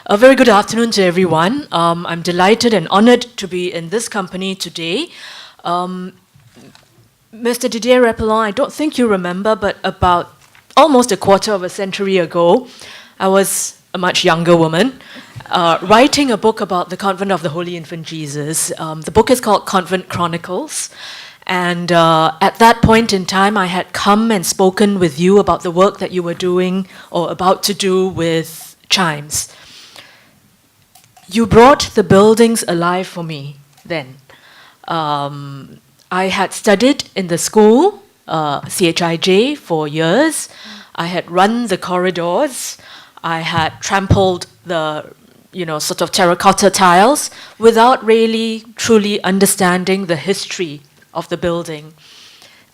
A very good afternoon to everyone. I'm delighted and honored to be in this company today. Mr. Didier Repellin, I don't think you remember, but about almost a quarter of a century ago, I was a much younger woman, writing a book about the Convent of the Holy Infant Jesus. The book is called Convent Chronicles. And at that point in time, I had come and spoken with you about the work that you were doing or about to do with chimes. You brought the buildings alive for me then. I had studied in the school, CHIJ, for years. I had run the corridors. I had trampled the, sort of terracotta tiles without really truly understanding the history of the building.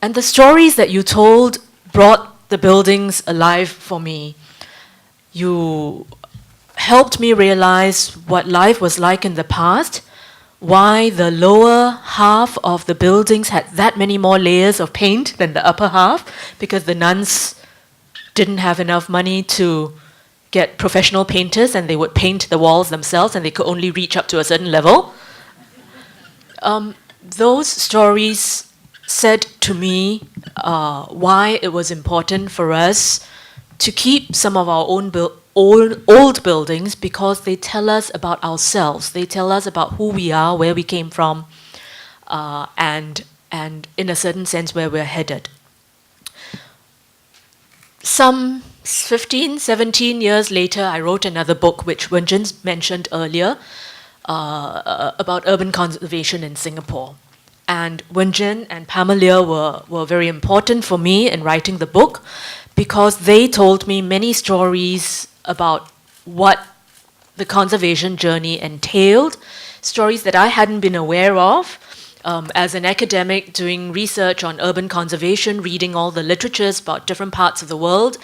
And the stories that you told brought the buildings alive for me. You helped me realize what life was like in the past, why the lower half of the buildings had that many more layers of paint than the upper half, because the nuns didn't have enough money to get professional painters and they would paint the walls themselves and they could only reach up to a certain level. Those stories said to me why it was important for us to keep some of our own old buildings, because they tell us about ourselves. They tell us about who we are, where we came from, and in a certain sense where we're headed. Some 15, 17 years later, I wrote another book, which Wen-Jin mentioned earlier, about urban conservation in Singapore. And Wen-Jin and Pamelia were very important for me in writing the book, because they told me many stories about what the conservation journey entailed, stories that I hadn't been aware of. As an academic doing research on urban conservation, reading all the literatures about different parts of the world,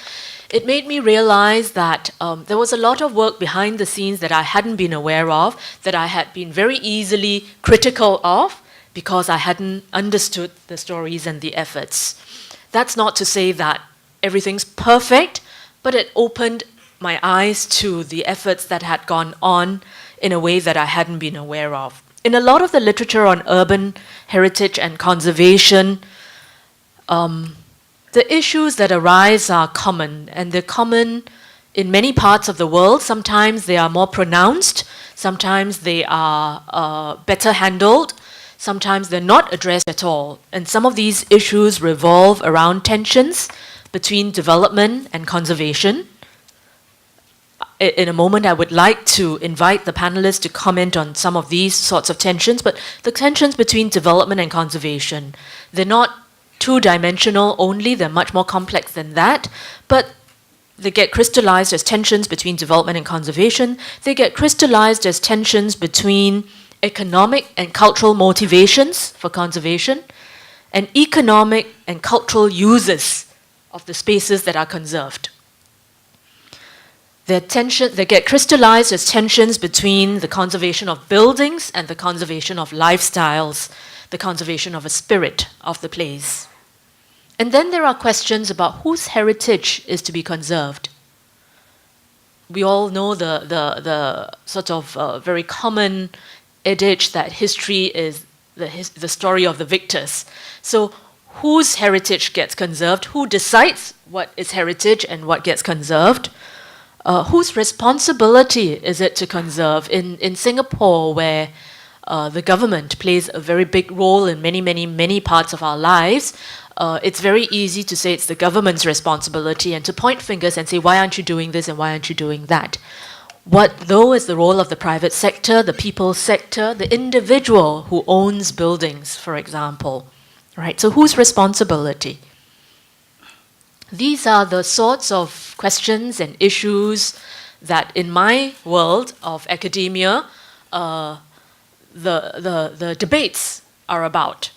it made me realize that there was a lot of work behind the scenes that I hadn't been aware of, that I had been very easily critical of, because I hadn't understood the stories and the efforts. That's not to say that everything's perfect, but it opened my eyes to the efforts that had gone on in a way that I hadn't been aware of. In a lot of the literature on urban heritage and conservation, the issues that arise are common, and they're common in many parts of the world. Sometimes they are more pronounced, sometimes they are better handled, sometimes they're not addressed at all. And some of these issues revolve around tensions between development and conservation. In a moment, I would like to invite the panelists to comment on some of these sorts of tensions, but the tensions between development and conservation, they're not two-dimensional only, they're much more complex than that, but they get crystallized as tensions between development and conservation. They get crystallized as tensions between economic and cultural motivations for conservation and economic and cultural uses of the spaces that are conserved. They get crystallized as tensions between the conservation of buildings and the conservation of lifestyles, the conservation of a spirit of the place. And then there are questions about whose heritage is to be conserved. We all know the sort of very common adage that history is the story of the victors. So whose heritage gets conserved? Who decides what is heritage and what gets conserved? Whose responsibility is it to conserve? In Singapore, where the government plays a very big role in many parts of our lives, it's very easy to say it's the government's responsibility and to point fingers and say, why aren't you doing this and why aren't you doing that? What, though, is the role of the private sector, the people's sector, the individual who owns buildings, for example? Right? So whose responsibility? These are the sorts of questions and issues that in my world of academia, the debates are about.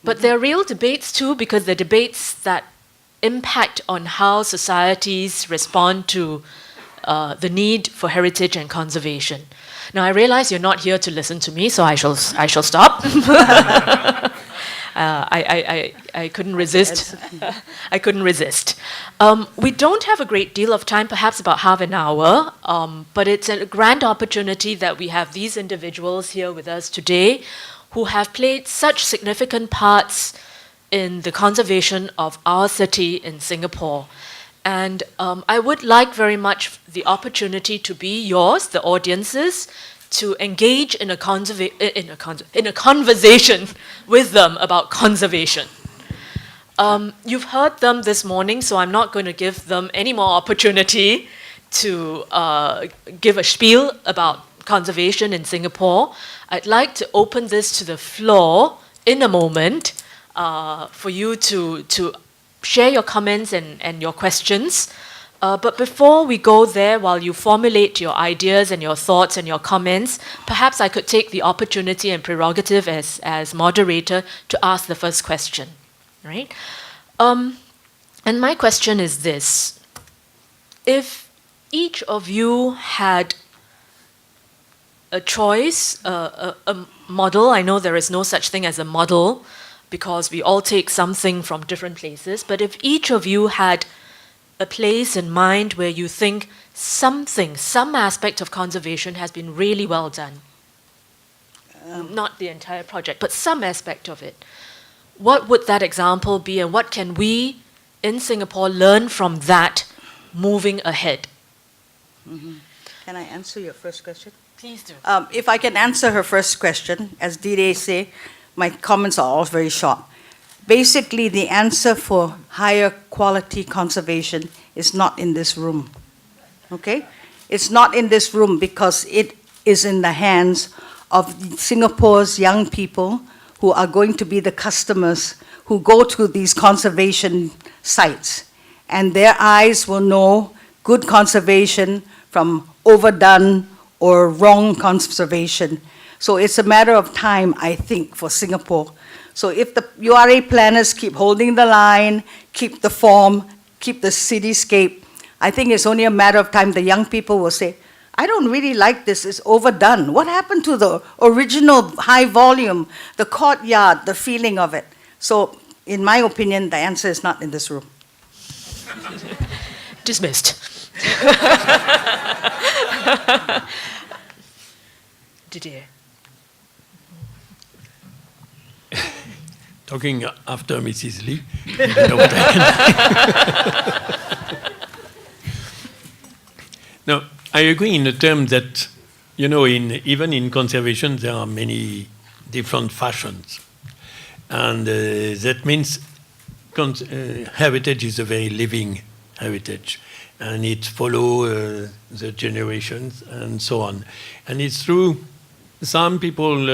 But they're real debates too, because they're debates that impact on how societies respond to the need for heritage and conservation. Now I realize you're not here to listen to me, so I shall stop. I couldn't resist. I couldn't resist. We don't have a great deal of time, perhaps about half an hour, but it's a grand opportunity that we have these individuals here with us today who have played such significant parts in the conservation of our city in Singapore. And I would like very much the opportunity to be yours, the audiences, to engage in a conversation with them about conservation. You've heard them this morning, so I'm not going to give them any more opportunity to give a spiel about conservation in Singapore. I'd like to open this to the floor in a moment for you to share your comments and your questions. But before we go there, while you formulate your ideas and your thoughts and your comments, perhaps I could take the opportunity and prerogative as moderator to ask the first question, right? And my question is this. If each of you had a choice, a model, I know there is no such thing as a model because we all take something from different places, but if each of you had a place in mind where you think some aspect of conservation has been really well done. Not the entire project, but some aspect of it. What would that example be, and what can we in Singapore learn from that moving ahead? Mm-hmm. Can I answer your first question? Please do. If I can answer her first question, as Didier say, my comments are all very short. Basically, the answer for higher quality conservation is not in this room, okay? It's not in this room because it is in the hands of Singapore's young people who are going to be the customers who go to these conservation sites. And their eyes will know good conservation from overdone or wrong conservation. So it's a matter of time, I think, for Singapore. So if the URA planners keep holding the line, keep the form, keep the cityscape, I think it's only a matter of time the young people will say, I don't really like this, it's overdone. What happened to the original high volume, the courtyard, the feeling of it? So in my opinion, the answer is not in this room. Dismissed. Didier. Talking after Mrs. Lee. I don't know what I can. No, I agree in the term that, you know, even in conservation, there are many different fashions. And that means heritage is a very living heritage. And it follows the generations and so on. And it's true, some people,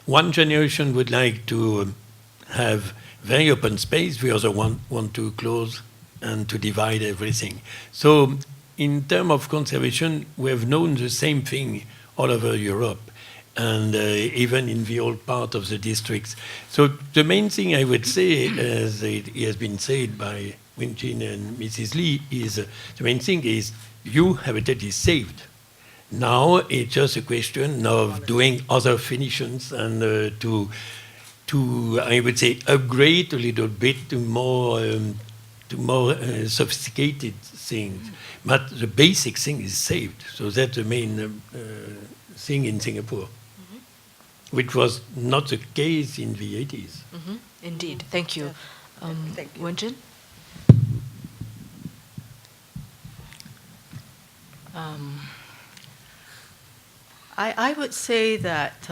one generation would like to have very open space, the other one want to close and to divide everything. So in terms of conservation, we have known the same thing all over Europe and even in the old part of the districts. So the main thing I would say, as it has been said by Chian and Mrs. Lee, is the main thing is heritage is saved. Now it's just a question of doing other finishes and to I would say upgrade a little bit to more sophisticated things. But the basic thing is saved. So that's the main thing in Singapore, which was not the case in the 80s. Indeed. Thank you. Thank you. Wenjin? I would say that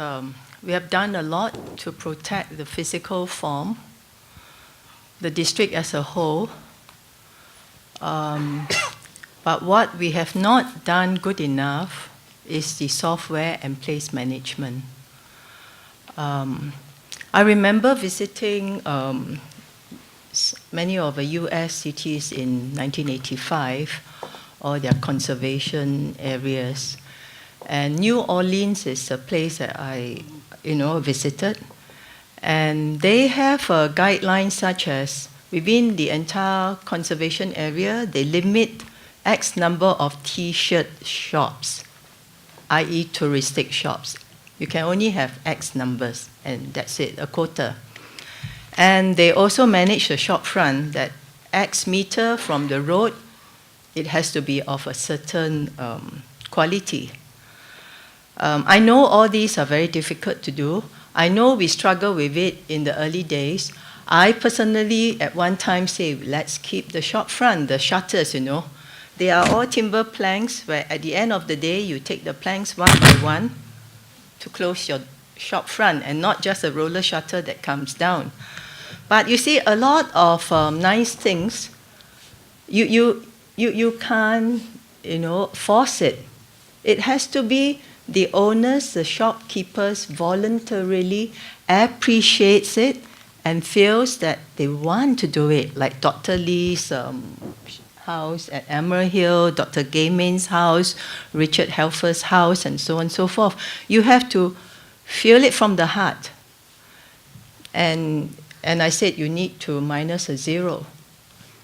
we have done a lot to protect the physical form, the district as a whole. But what we have not done good enough is the software and place management. I remember visiting many of the US cities in 1985, or their conservation areas. And New Orleans is a place that I visited. And they have guidelines such as within the entire conservation area, they limit X number of T-shirt shops, i.e. touristic shops. You can only have X numbers, and that's it, a quota. And they also manage the shop front that X meter from the road, it has to be of a certain quality. I know all these are very difficult to do. I know we struggle with it in the early days. I personally, at one time, say, let's keep the shop front, the shutters, They are all timber planks where at the end of the day, you take the planks one by one to close your shop front and not just a roller shutter that comes down. But you see, a lot of nice things, you can't, force it. It has to be the owners, the shopkeepers voluntarily appreciates it and feels that they want to do it, like Dr. Lee's house at Emerald Hill, Dr. Gayman's house, Richard Helfer's house, and so on and so forth. You have to feel it from the heart. And I said you need to minus a zero.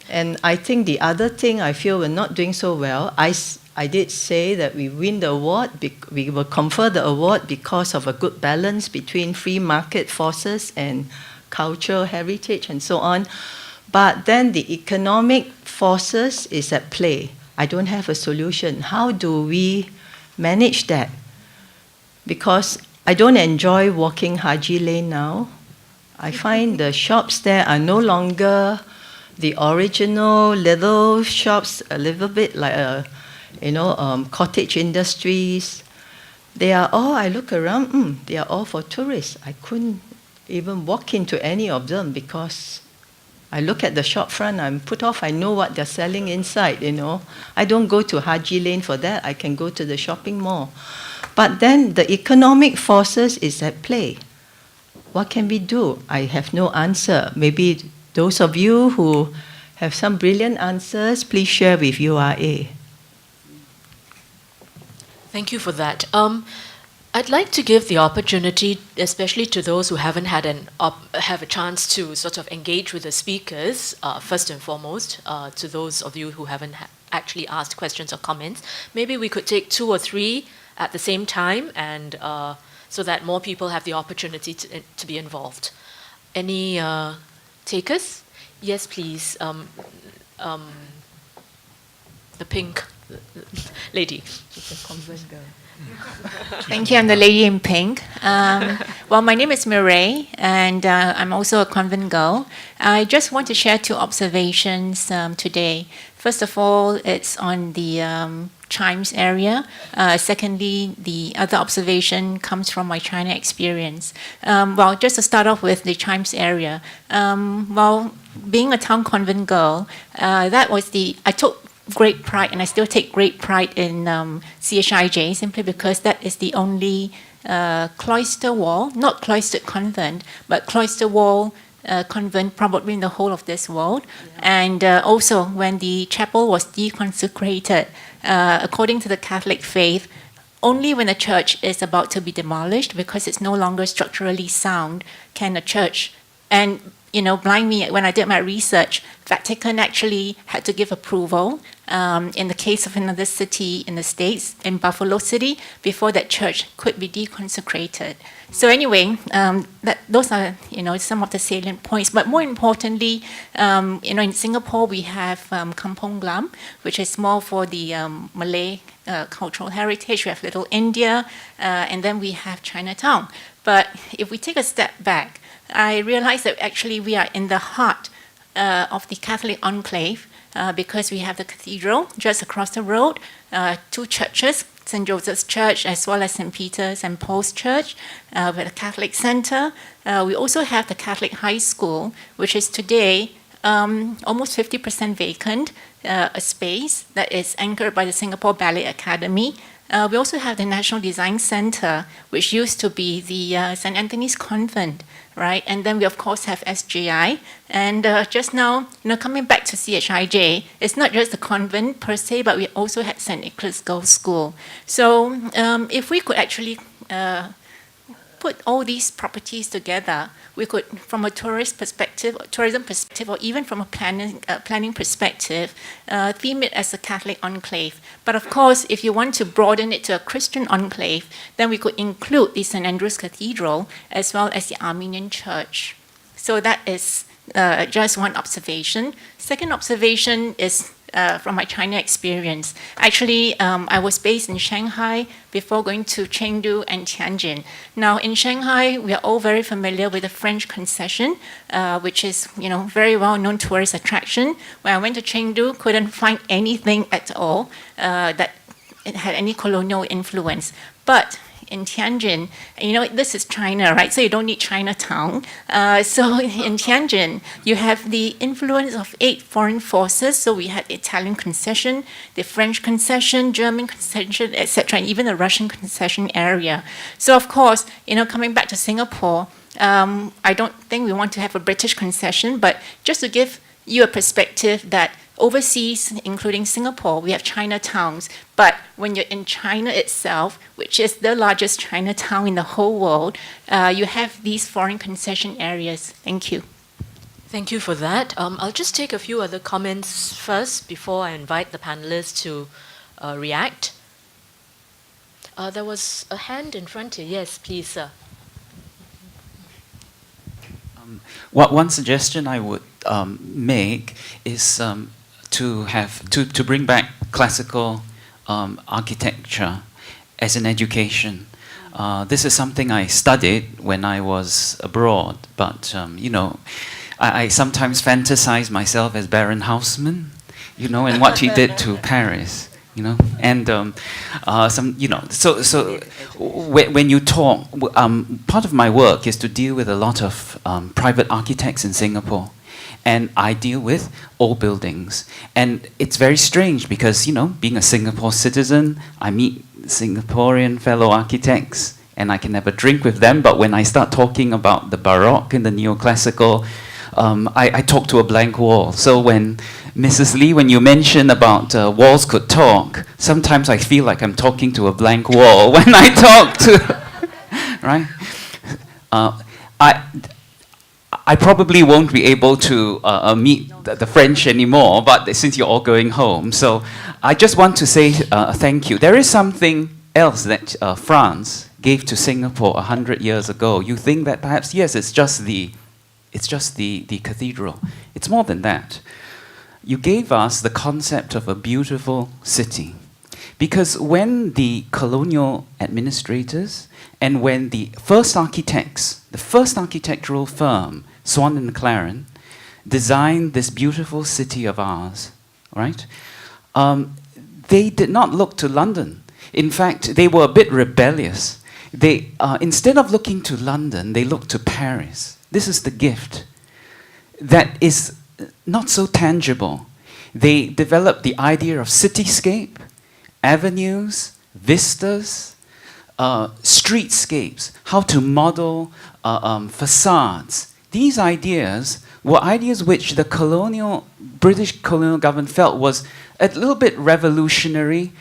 And I think the other thing I feel we're not doing so well, I did say that we win the award, we will confer the award because of a good balance between free market forces and cultural heritage and so on. But then the economic forces is at play. I don't have a solution. How do we manage that? Because I don't enjoy walking Haji Lane now. I find the shops there are no longer the original little shops, a little bit like cottage industries. They are all, I look around, they are all for tourists. I couldn't even walk into any of them because I look at the shop front, I'm put off, I know what they're selling inside, I don't go to Haji Lane for that, I can go to the shopping mall. But then the economic forces is at play. What can we do? I have no answer. Maybe those of you who have some brilliant answers, please share with URA. Thank you for that. I'd like to give the opportunity, especially to those who haven't had have a chance to sort of engage with the speakers, first and foremost, to those of you who haven't actually asked questions or comments. Maybe we could take 2 or 3 at the same time, and so that more people have the opportunity to be involved. Any takers? Yes, please. The pink lady. Thank you. I'm the lady in pink. Well, my name is Mireille, and I'm also a convent girl. I just want to share 2 observations today. First of all, it's on the Chimes area. Secondly, the other observation comes from my China experience. Well, just to start off with the Chimes area. Well, being a town convent girl, I took great pride, and I still take great pride in CHIJ, simply because that is the only cloister wall, not cloistered convent, but cloister wall convent probably in the whole of this world. Yeah. And also, when the chapel was deconsecrated, according to the Catholic faith, only when a church is about to be demolished, because it's no longer structurally sound, can a church, and blind me, when I did my research, Vatican actually had to give approval in the case of another city in the States, in Buffalo City, before that church could be deconsecrated. So anyway, those are some of the salient points. But more importantly, in Singapore we have Kampong Glam, which is more for the Malay cultural heritage. We have Little India, and then we have Chinatown. But if we take a step back, I realize that actually we are in the heart of the Catholic enclave because we have the cathedral just across the road, 2 churches, St. Joseph's Church as well as St. Peter's and Paul's Church, with a Catholic center. We also have the Catholic High School, which is today almost 50% vacant, a space that is anchored by the Singapore Ballet Academy. We also have the National Design Center, which used to be the St. Anthony's Convent, right? And then we, of course, have SJI. And just now, coming back to CHIJ, it's not just the convent per se, but we also had St. Nicholas Girls' School. So if we could actually put all these properties together, we could, from a tourism perspective, or even from a planning perspective, theme it as a Catholic enclave. But of course, if you want to broaden it to a Christian enclave, then we could include the St. Andrew's Cathedral as well as the Armenian Church. So that is just one observation. Second observation is from my China experience. Actually, I was based in Shanghai before going to Chengdu and Tianjin. Now, in Shanghai, we are all very familiar with the French concession, which is, very well-known tourist attraction. When I went to Chengdu, couldn't find anything at all that it had any colonial influence. But in Tianjin, this is China, right? So you don't need Chinatown. So in Tianjin, you have the influence of 8 foreign forces. So we had the Italian concession, the French concession, German concession, etc., and even the Russian concession area. So of course, coming back to Singapore, I don't think we want to have a British concession, but just to give you a perspective that overseas, including Singapore, we have Chinatowns, but when you're in China itself, which is the largest Chinatown in the whole world, you have these foreign concession areas. Thank you. Thank you for that. I'll just take a few other comments first before I invite the panelists to react. There was a hand in front here. Yes, please, sir. One suggestion I would make is to bring back classical architecture as an education. This is something I studied when I was abroad, but I sometimes fantasize myself as Baron Haussmann, and what he did to Paris. And so when you talk, part of my work is to deal with a lot of private architects in Singapore, and I deal with old buildings. And it's very strange because, being a Singapore citizen, I meet Singaporean fellow architects, and I can have a drink with them, but when I start talking about the Baroque and the Neoclassical, I talk to a blank wall. So when Mrs. Lee, when you mention about walls could talk, sometimes I feel like I'm talking to a blank wall when I talk to, right? I probably won't be able to meet the French anymore, but since you're all going home, so I just want to say thank you. There is something else that France gave to Singapore 100 years ago. You think that perhaps, yes, it's just the cathedral. It's more than that. You gave us the concept of a beautiful city. Because when the colonial administrators and when the first architects, the first architectural firm, Swan and McLaren, designed this beautiful city of ours, right? They did not look to London. In fact, they were a bit rebellious. They, instead of looking to London, they looked to Paris. This is the gift that is not so tangible. They developed the idea of cityscape, avenues, vistas, streetscapes, how to model facades. These ideas were ideas which the British colonial government felt was a little bit revolutionary,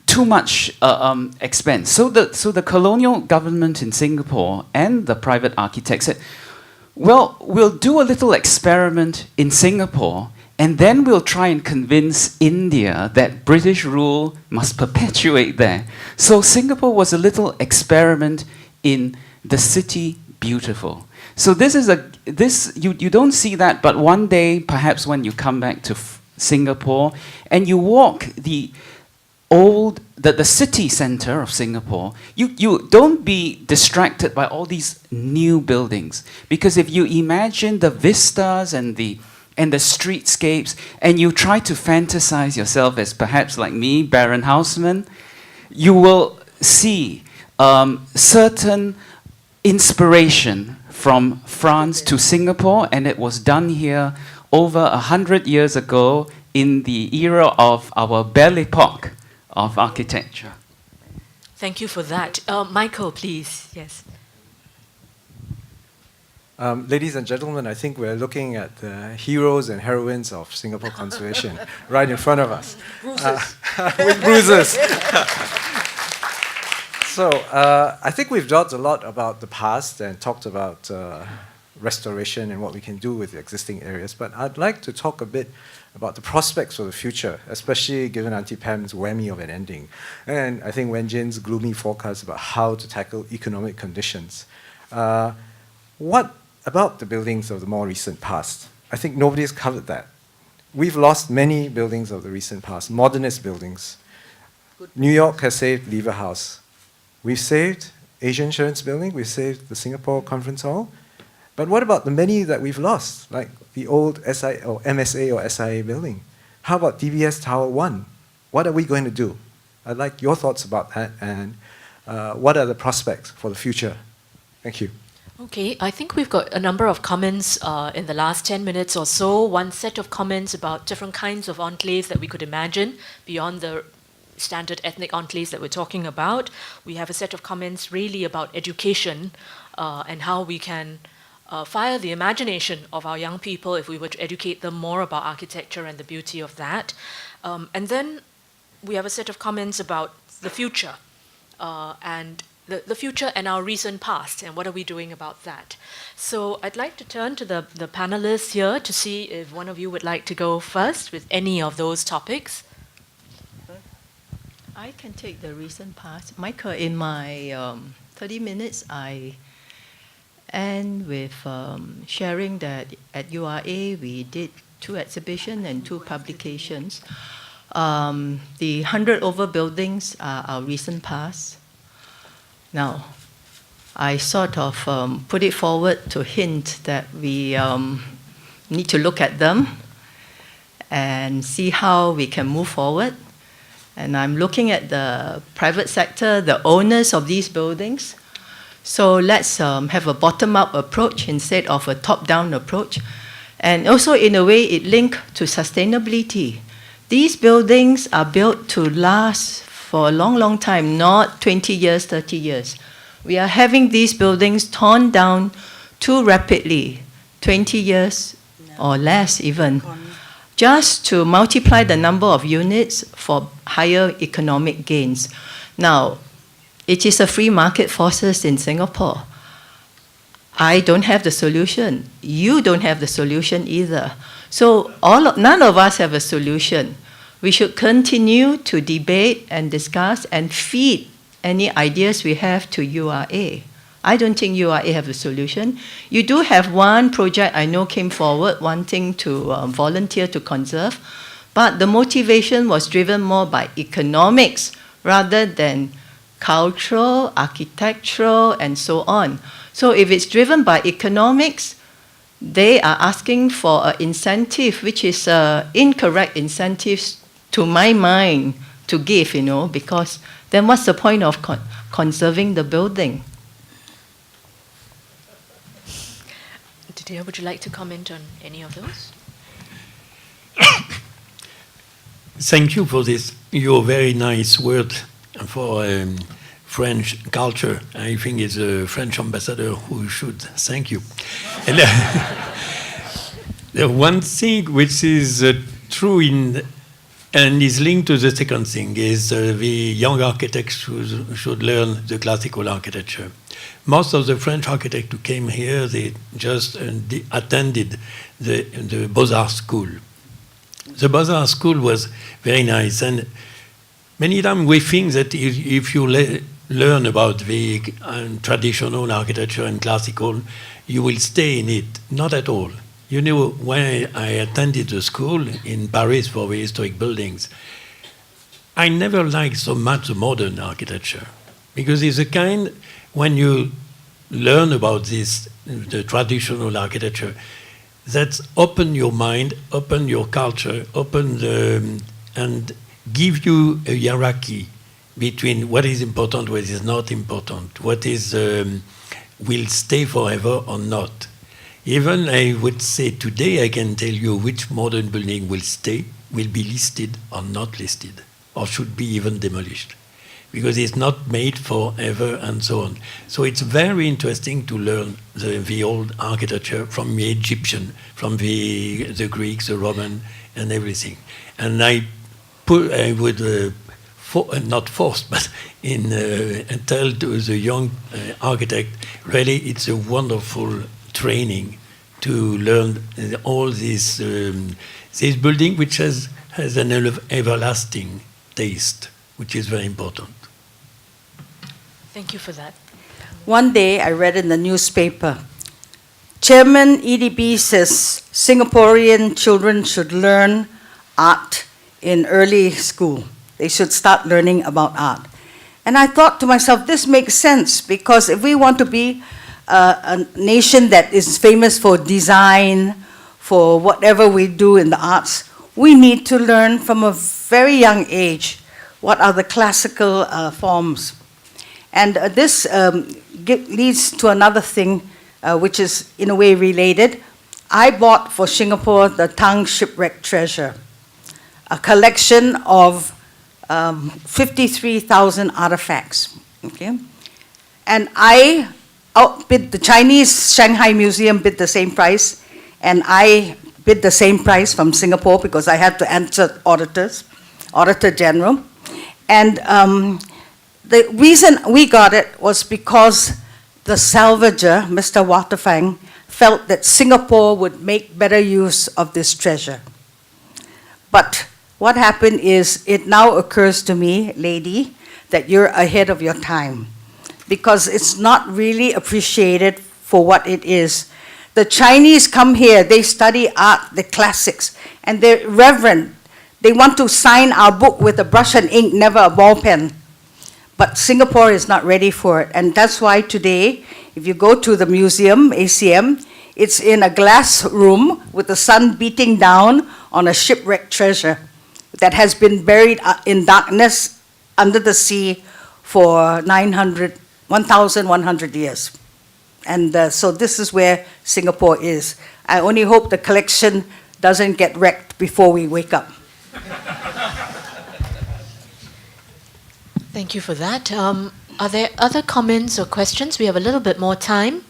too much expense. So the colonial government in Singapore and the private architects said, well, we'll do a little experiment in Singapore, and then we'll try and convince India that British rule must perpetuate there. So Singapore was a little experiment in the city beautiful. So you don't see that, but one day, perhaps when you come back to Singapore and you walk the city center of Singapore, you don't be distracted by all these new buildings, because if you imagine the vistas and the streetscapes, and you try to fantasize yourself as perhaps like me, Baron Haussmann, you will see certain inspiration from France to Singapore, and it was done here over 100 years ago in the era of our Belle Époque of architecture. Thank you for that. Michael, please. Yes. Ladies and gentlemen, I think we're looking at the heroes and heroines of Singapore conservation right in front of us. Bruises. With bruises. So I think we've talked a lot about the past and talked about restoration and what we can do with the existing areas, but I'd like to talk a bit about the prospects for the future, especially given Auntie Pam's whammy of an ending, and I think Wen Jin's gloomy forecast about how to tackle economic conditions. What about the buildings of the more recent past. I think nobody's covered that. We've lost many buildings of the recent past, modernist buildings. New York has saved Lever House. We've saved Asian Insurance Building, we've saved the Singapore Conference Hall. But what about the many that we've lost, like the old MSA or SIA building? How about DBS Tower 1? What are we going to do? I'd like your thoughts about that, and what are the prospects for the future? Thank you. Okay, I think we've got a number of comments in the last 10 minutes or so. One set of comments about different kinds of enclaves that we could imagine beyond the standard ethnic enclaves that we're talking about. We have a set of comments really about education and how we can fire the imagination of our young people if we were to educate them more about architecture and the beauty of that. And then we have a set of comments about the future and the future and our recent past, and what are we doing about that. So I'd like to turn to the panelists here to see if one of you would like to go first with any of those topics. I can take the recent past. Michael, in my 30 minutes, I end with sharing that at URA we did 2 exhibitions and 2 publications. The 100 over buildings are our recent past. Now, I sort of put it forward to hint that we need to look at them and see how we can move forward. And I'm looking at the private sector, the owners of these buildings. So let's have a bottom-up approach instead of a top-down approach. And also, in a way, it linked to sustainability. These buildings are built to last for a long, long time, not 20 years, 30 years. We are having these buildings torn down too rapidly, 20 years or less even, just to multiply the number of units for higher economic gains. Now, it is a free market forces in Singapore. I don't have the solution. You don't have the solution either. So none of us have a solution. We should continue to debate and discuss and feed any ideas we have to URA. I don't think URA have a solution. You do have one project I know came forward wanting to volunteer to conserve, but the motivation was driven more by economics rather than cultural, architectural, and so on. So if it's driven by economics, they are asking for an incentive, which is incorrect incentives to my mind to give, because then what's the point of conserving the building? Didier, would you like to comment on any of those? Thank you for this. Your very nice word for French culture. I think it's a French ambassador who should thank you. And the one thing which is true and is linked to the second thing is the young architects should learn the classical architecture. Most of the French architects who came here, they just attended the Beaux-Arts school. The Beaux-Arts school was very nice, and many times we think that if you learn about the traditional architecture and classical, you will stay in it. Not at all. You know, when I attended the school in Paris for the historic buildings, I never liked so much the modern architecture, because it's a kind, when you learn about this, the traditional architecture, that open your mind, open your culture, and give you a hierarchy between what is important, what is not important, what is will stay forever or not. Even I would say today I can tell you which modern building will stay, will be listed or not listed, or should be even demolished, because it's not made forever and so on. So it's very interesting to learn the old architecture from the Egyptian, from the Greeks, the Roman, and everything. And I would not force, but tell to the young architect, really it's a wonderful training to learn all this building, which has an everlasting taste, which is very important. Thank you for that. One day I read in the newspaper, Chairman EDB says Singaporean children should learn art in early school. They should start learning about art. And I thought to myself, this makes sense, because if we want to be a nation that is famous for design, for whatever we do in the arts, we need to learn from a very young age what are the classical forms. And this leads to another thing, which is in a way related. I bought for Singapore the Tang Shipwreck Treasure, a collection of 53,000 artifacts, okay? And I outbid the Chinese Shanghai Museum, bid the same price, and I bid the same price from Singapore because I had to answer Auditor General. And the reason we got it was because the salvager, Mr. Waterfang, felt that Singapore would make better use of this treasure. But what happened is, it now occurs to me, lady, that you're ahead of your time, because it's not really appreciated for what it is. The Chinese come here, they study art, the classics, and they're reverent. They want to sign our book with a brush and ink, never a ball pen. But Singapore is not ready for it, and that's why today, if you go to the museum, ACM, it's in a glass room with the sun beating down on a shipwrecked treasure that has been buried in darkness under the sea for 1,100 years. And so this is where Singapore is. I only hope the collection doesn't get wrecked before we wake up. Thank you for that. Are there other comments or questions? We have a little bit more time.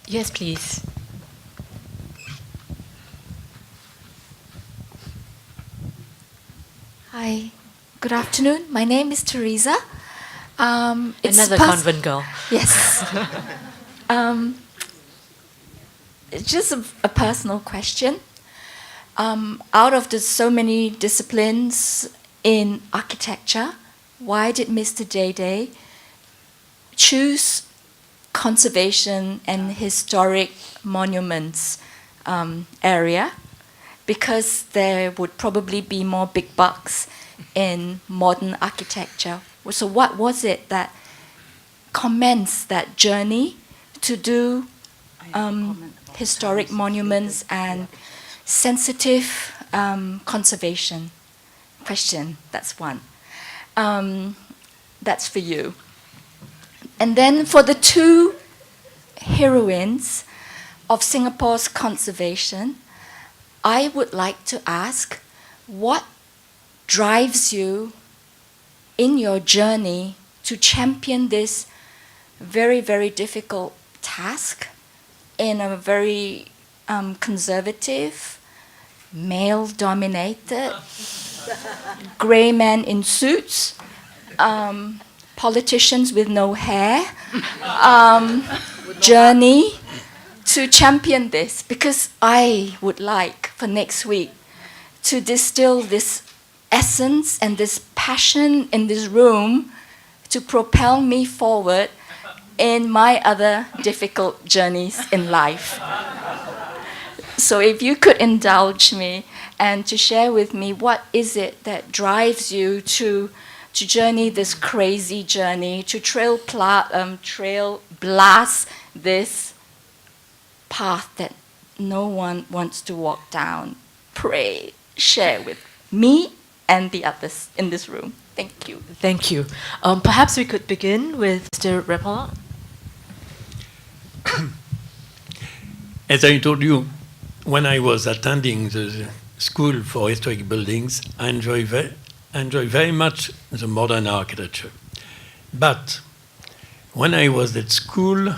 Yes, please. Hi, good afternoon. My name is Teresa. Another convent girl. Yes. It's just a personal question. Out of the so many disciplines in architecture, why did Mr. Didier choose conservation and historic monuments area? Because there would probably be more big bucks in modern architecture. So what was it that commenced that journey to do historic monuments and sensitive conservation? Question, that's one. That's for you. And then for the two heroines of Singapore's conservation, I would like to ask, what drives you in your journey to champion this very, very difficult task in a very conservative, male-dominated, grey men in suits, politicians with no hair, journey to champion this? Because I would like for next week to distill this essence and this passion in this room to propel me forward in my other difficult journeys in life. So if you could indulge me and to share with me, what is it that drives you to journey this crazy journey, to trail blast this path that no one wants to walk down? Pray, share with me and the others in this room. Thank you. Thank you. Perhaps we could begin with Mr. Repellin. As I told you, when I was attending the School for Historic Buildings, I enjoy very much the modern architecture. But when I was at school,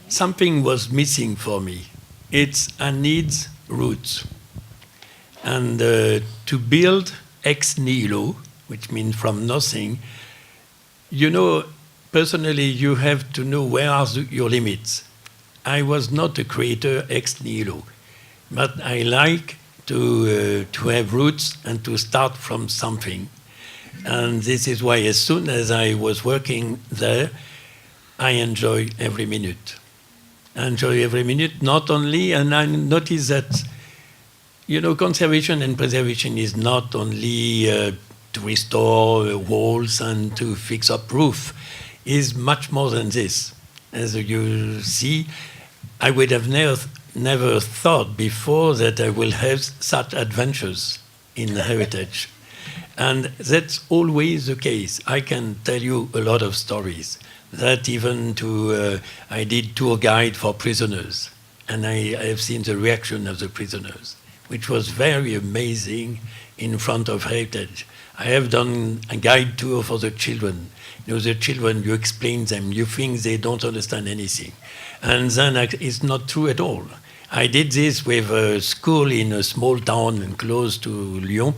something was missing for me. I need roots. And to build ex nihilo, which means from nothing, you know, personally, you have to know where are your limits. I was not a creator ex nihilo, but I like to have roots and to start from something. And this is why as soon as I was working there, I enjoy every minute. I enjoy every minute, not only, and I notice that, conservation and preservation is not only to restore walls and to fix up roof, is much more than this. As you see, I would have never thought before that I will have such adventures in heritage. And that's always the case. I can tell you a lot of stories. That even I did tour guide for prisoners, and I have seen the reaction of the prisoners, which was very amazing in front of heritage. I have done a guide tour for the children. The children, you explain them, you think they don't understand anything. And then it's not true at all. I did this with a school in a small town close to Lyon.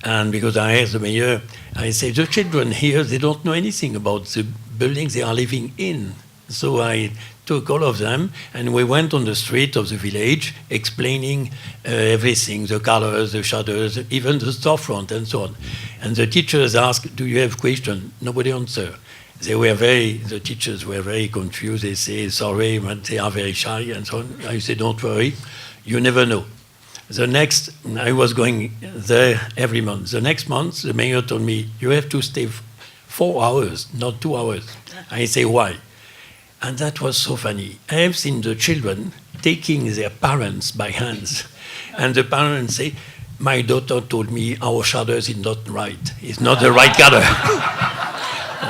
And because I asked the mayor, I say, the children here, they don't know anything about the buildings they are living in. So I took all of them, and we went on the street of the village, explaining everything, the colors, the shutters, even the storefront, and so on. And the teachers asked, do you have questions? Nobody answered. The teachers were very confused. They say, sorry, but they are very shy, and so on. I said, don't worry, you never know. I was going there every month. The next month, the mayor told me, you have to stay 4 hours, not 2 hours. I say, why? And that was so funny. I have seen the children taking their parents by hands. And the parents say, my daughter told me our shutters is not right. It's not the right color.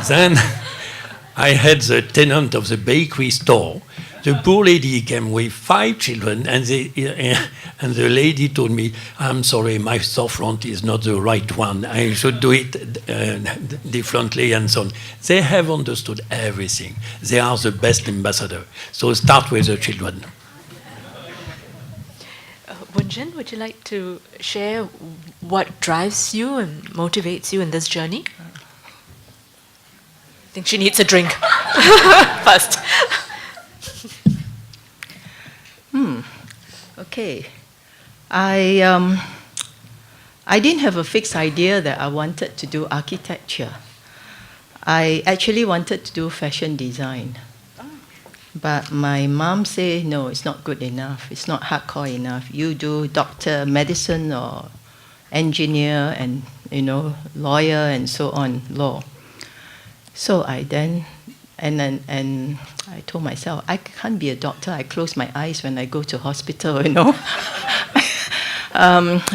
Then I had the tenant of the bakery store. The poor lady came with 5 children, and the lady told me, I'm sorry, my storefront is not the right one. I should do it differently, and so on. They have understood everything. They are the best ambassador. So start with the children. Wenjin, would you like to share what drives you and motivates you in this journey? I think she needs a drink first. Okay. I didn't have a fixed idea that I wanted to do architecture. I actually wanted to do fashion design. But my mom said, no, it's not good enough. It's not hardcore enough. You do doctor, medicine, or engineer, and, lawyer, and so on, law. So I told myself, I can't be a doctor. I close my eyes when I go to hospital,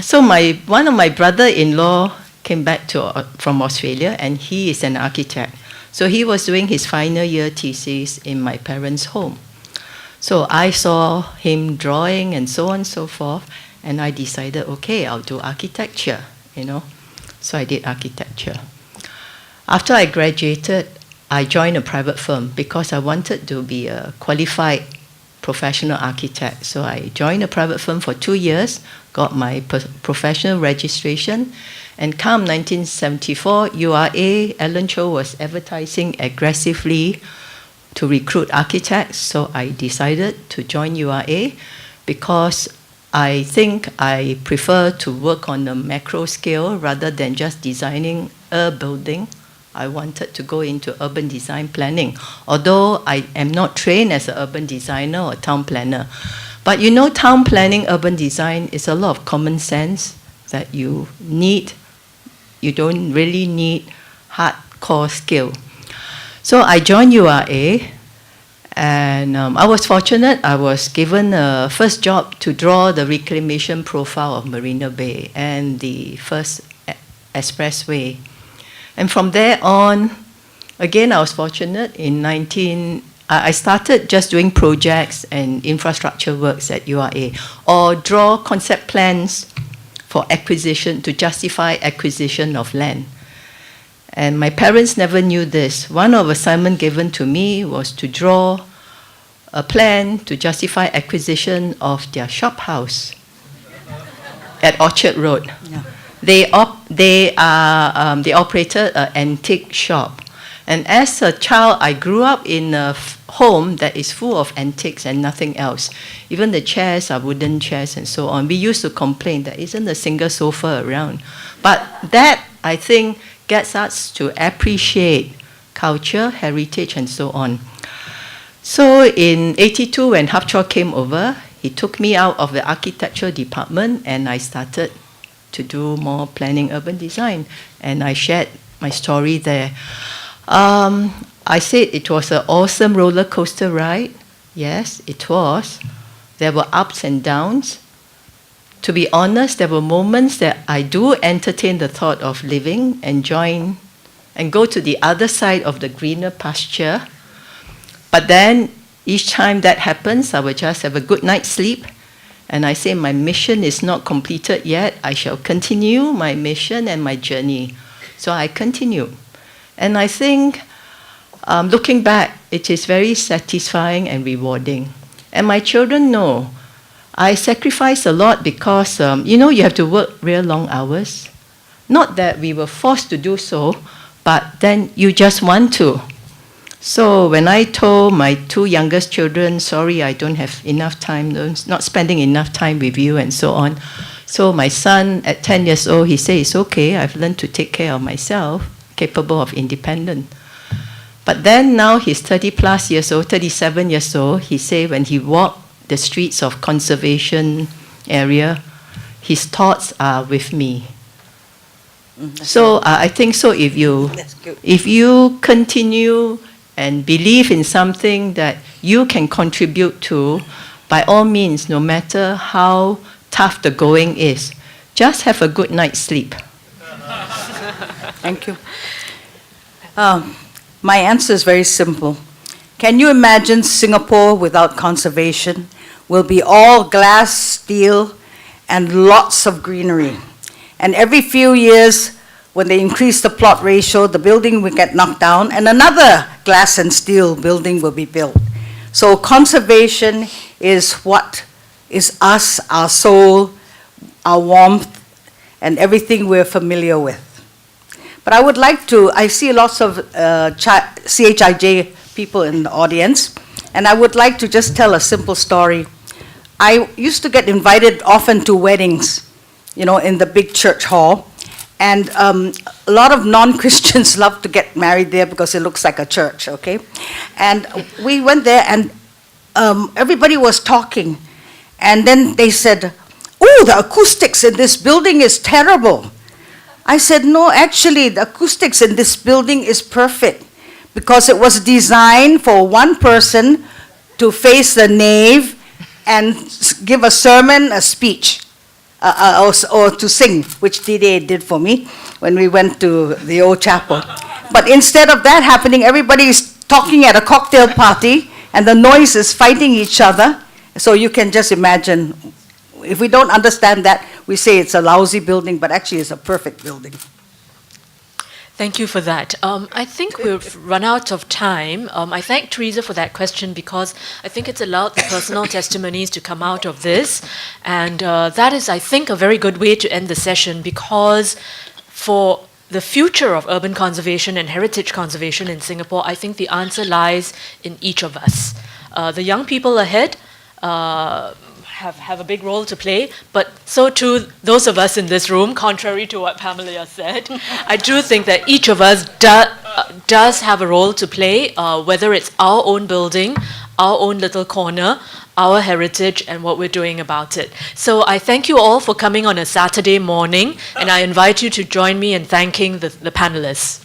So one of my brother-in-law came back from Australia, and he is an architect. So he was doing his final year thesis in my parents' home. So I saw him drawing and so on and so forth, and I decided, okay, I'll do architecture, So I did architecture. After I graduated, I joined a private firm because I wanted to be a qualified professional architect. So I joined a private firm for 2 years, got my professional registration, and come 1974, URA, Ellen Cho was advertising aggressively to recruit architects. So I decided to join URA because I think I prefer to work on a macro scale rather than just designing a building. I wanted to go into urban design planning, although I am not trained as an urban designer or town planner. But town planning, urban design is a lot of common sense that you need. You don't really need hardcore skill. So I joined URA, and I was fortunate. I was given a first job to draw the reclamation profile of Marina Bay and the first expressway. And from there on, again, I was fortunate. I started just doing projects and infrastructure works at URA, or draw concept plans for acquisition, to justify acquisition of land. And my parents never knew this. One of the assignments given to me was to draw a plan to justify acquisition of their shop house at Orchard Road. Yeah. They operated an antique shop. And as a child, I grew up in a home that is full of antiques and nothing else. Even the chairs are wooden chairs and so on. We used to complain there isn't a single sofa around. But that, I think, gets us to appreciate culture, heritage, and so on. So in 82, when Hapchor came over, he took me out of the architecture department and I started to do more planning urban design. And I shared my story there. I said it was an awesome roller coaster ride. Yes, it was. There were ups and downs. To be honest, there were moments that I do entertain the thought of living, enjoying, and go to the other side of the greener pasture. But then, each time that happens, I will just have a good night's sleep. And I say, my mission is not completed yet. I shall continue my mission and my journey. So I continue. And I think, looking back, it is very satisfying and rewarding. And my children know I sacrifice a lot because, you have to work real long hours. Not that we were forced to do so, but then you just want to. So when I told my two youngest children, sorry, I don't have enough time, not spending enough time with you and so on. So my son at 10 years old, he said, it's okay, I've learned to take care of myself, capable of independence. But then now he's 30 plus years old, 37 years old, he said when he walked the streets of conservation area, his thoughts are with me. So I think so if you continue and believe in something that you can contribute to, by all means, no matter how tough the going is, just have a good night's sleep. Thank you. My answer is very simple. Can you imagine Singapore without conservation? Will be all glass, steel, and lots of greenery. And every few years, when they increase the plot ratio, the building will get knocked down, and another glass and steel building will be built. So conservation is what is us, our soul, our warmth, and everything we're familiar with. But I would like to, I see lots of CHIJ people in the audience, and I would like to just tell a simple story. I used to get invited often to weddings, in the big church hall, and a lot of non-Christians love to get married there because it looks like a church, okay? And we went there and everybody was talking, and then they said, oh, the acoustics in this building is terrible. I said, no, actually, the acoustics in this building is perfect because it was designed for one person to face the nave and give a sermon, a speech, or to sing, which Didier did for me when we went to the old chapel. But instead of that happening, everybody is talking at a cocktail party, and the noise is fighting each other. So you can just imagine, if we don't understand that, we say it's a lousy building, but actually it's a perfect building. Thank you for that. I think we've run out of time. I thank Teresa for that question because I think it's allowed the personal testimonies to come out of this. And that is, I think, a very good way to end the session because for the future of urban conservation and heritage conservation in Singapore, I think the answer lies in each of us. The young people ahead have a big role to play, but so too those of us in this room, contrary to what Pamelia said. I do think that each of us does have a role to play, whether it's our own building, our own little corner, our heritage, and what we're doing about it. So I thank you all for coming on a Saturday morning, and I invite you to join me in thanking the panelists.